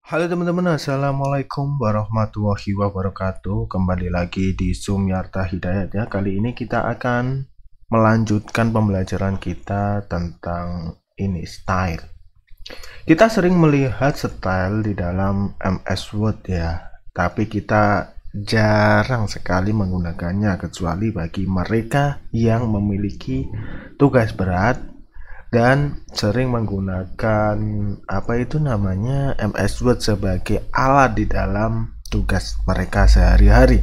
Halo teman-teman, Assalamualaikum warahmatullahi wabarakatuh. Kembali lagi di Sumyarta Hidayat ya. Kali ini kita akan melanjutkan pembelajaran kita tentang ini style. Kita sering melihat style di dalam MS Word ya, tapi kita jarang sekali menggunakannya kecuali bagi mereka yang memiliki tugas berat dan sering menggunakan MS Word sebagai alat di dalam tugas mereka sehari-hari.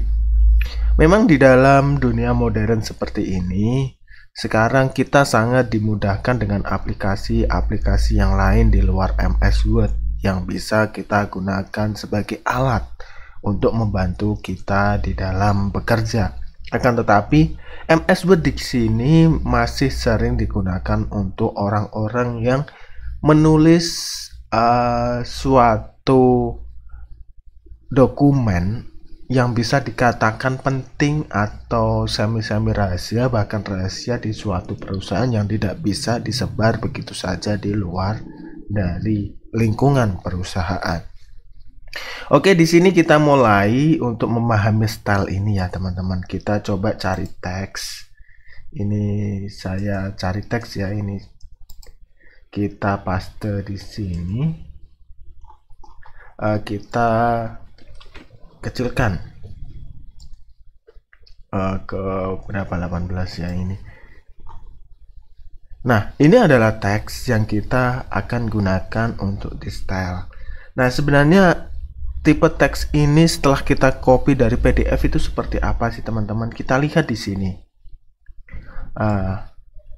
Memang di dalam dunia modern seperti ini, sekarang kita sangat dimudahkan dengan aplikasi-aplikasi yang lain di luar MS Word yang bisa kita gunakan sebagai alat untuk membantu kita di dalam bekerja. Akan tetapi, MS Word di sini masih sering digunakan untuk orang-orang yang menulis suatu dokumen yang bisa dikatakan penting atau semi-semi rahasia, bahkan rahasia di suatu perusahaan yang tidak bisa disebar begitu saja di luar dari lingkungan perusahaan. Oke, di sini kita mulai untuk memahami style ini ya teman-teman. Kita coba cari teks. Ini saya cari teks ya, ini kita paste di sini. Kita kecilkan ke berapa, 18 ya ini. Nah, ini adalah teks yang kita akan gunakan untuk di style. Nah, sebenarnya tipe teks ini setelah kita copy dari PDF itu seperti apa sih teman-teman? Kita lihat di sini.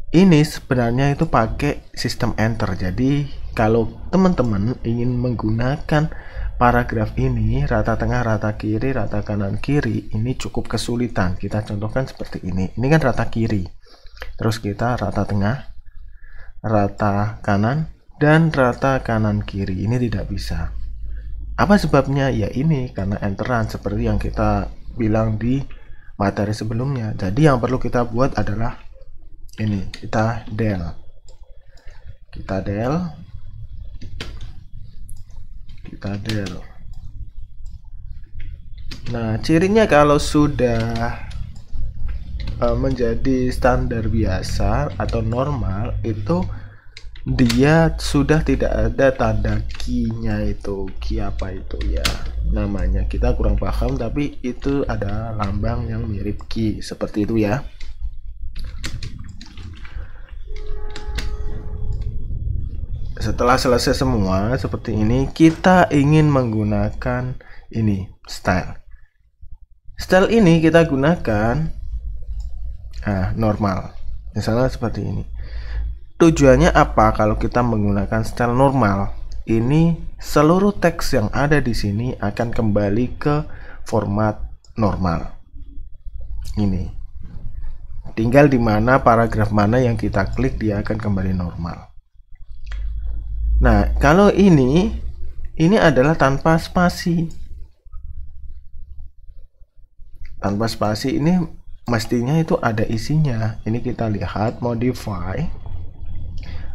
Ini sebenarnya itu pakai sistem enter. Jadi kalau teman-teman ingin menggunakan paragraf ini, rata tengah, rata kiri, rata kanan, kiri, ini cukup kesulitan. Kita contohkan seperti ini. Ini kan rata kiri. Terus kita rata tengah, rata kanan, dan rata kanan kiri. Ini tidak bisa. Apa sebabnya? Ya ini karena enteran seperti yang kita bilang di materi sebelumnya. Jadi yang perlu kita buat adalah ini, kita del. Nah, cirinya kalau sudah menjadi standar biasa atau normal itu dia sudah tidak ada tanda key-nya. Itu key apa itu ya namanya, kita kurang paham, tapi itu ada lambang yang mirip key seperti itu ya. Setelah selesai semua seperti ini, kita ingin menggunakan ini style ini kita gunakan normal, misalnya seperti ini. Tujuannya apa kalau kita menggunakan style normal? Ini seluruh teks yang ada di sini akan kembali ke format normal. Ini tinggal di mana paragraf mana yang kita klik, dia akan kembali normal. Nah, kalau ini adalah tanpa spasi. Tanpa spasi ini mestinya itu ada isinya. Ini kita lihat modify.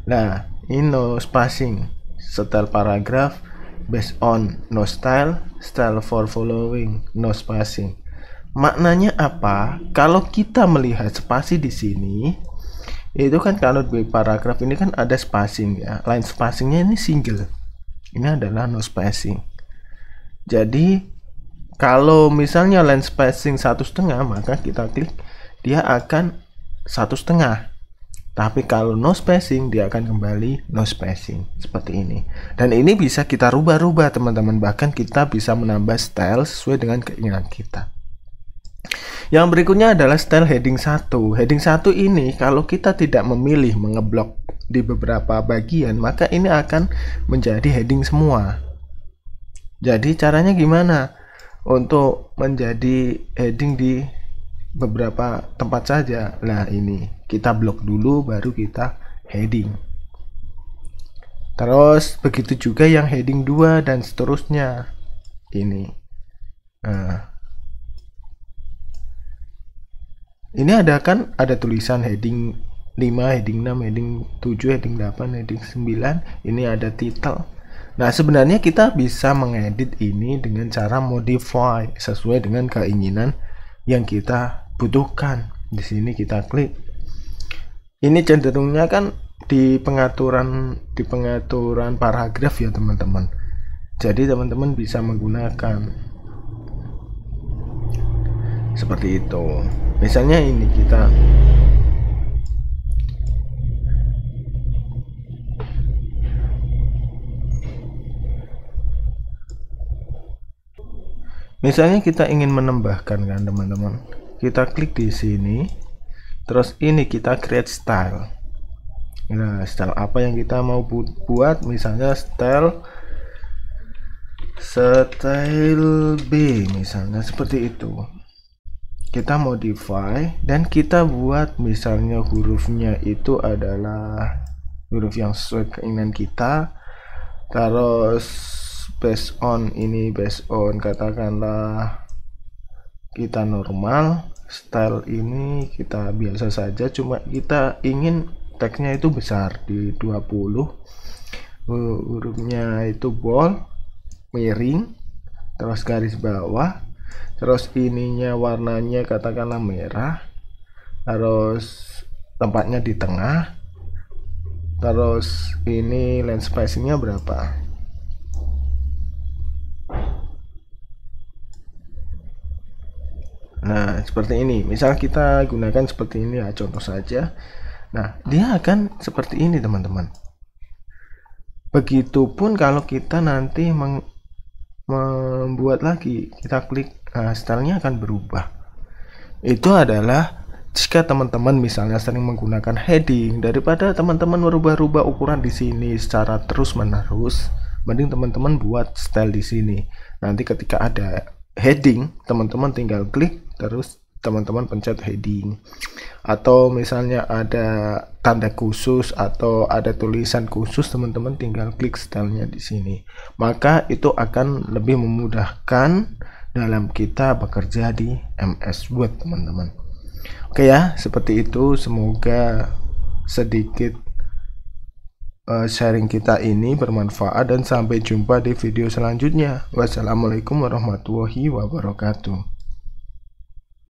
Nah, ini no spacing, style paragraph based on no style for following, no spacing. Maknanya apa? Kalau kita melihat spasi di sini, itu kan kalau di paragraf ini kan ada spacing ya. Line spacingnya ini single. Ini adalah no spacing. Jadi kalau misalnya line spacing 1,5, maka kita klik dia akan 1,5. Tapi kalau no spacing, dia akan kembali no spacing seperti ini. Dan ini bisa kita rubah-rubah teman-teman. Bahkan kita bisa menambah style sesuai dengan keinginan kita. Yang berikutnya adalah style heading 1. Heading 1 ini kalau kita tidak memilih mengeblok di beberapa bagian, maka ini akan menjadi heading semua. Jadi caranya gimana? Untuk menjadi heading di beberapa tempat saja. Nah, ini kita blok dulu baru kita heading. Terus begitu juga yang heading 2 dan seterusnya. Ini. Ini ada tulisan heading 5, heading 6, heading 7, heading 8, heading 9. Ini ada title. Nah, sebenarnya kita bisa mengedit ini dengan cara modify sesuai dengan keinginan yang kita butuhkan. Di sini kita klik. Ini cenderungnya kan di pengaturan paragraf ya teman-teman. Jadi teman-teman bisa menggunakan seperti itu. Misalnya ini kita ingin menambahkan kan teman-teman. Kita klik di sini. Terus ini kita create style. Nah, style apa yang kita mau buat? Misalnya style B misalnya seperti itu. Kita modify dan kita buat misalnya hurufnya itu adalah huruf yang sesuai keinginan kita. Terus based on katakanlah kita normal, style ini kita biasa saja, cuma kita ingin teksnya itu besar di 20, hurufnya itu bold, miring, terus garis bawah, terus ininya warnanya katakanlah merah, terus tempatnya di tengah, terus ini lens spacingnya berapa. Nah, seperti ini. Misal kita gunakan seperti ini ya, contoh saja. Nah, dia akan seperti ini, teman-teman. Begitupun kalau kita nanti membuat lagi, kita klik, stylenya akan berubah. Itu adalah jika teman-teman misalnya sering menggunakan heading, daripada teman-teman merubah-rubah ukuran di sini secara terus-menerus, mending teman-teman buat style di sini. Nanti ketika ada heading, teman-teman tinggal klik, terus teman-teman pencet heading. Atau misalnya ada tanda khusus atau ada tulisan khusus, teman-teman tinggal klik stylenya di sini. Maka itu akan lebih memudahkan dalam kita bekerja di MS Word, teman-teman. Oke ya, seperti itu. Semoga sedikit sharing kita ini bermanfaat dan sampai jumpa di video selanjutnya. Wassalamualaikum warahmatullahi wabarakatuh.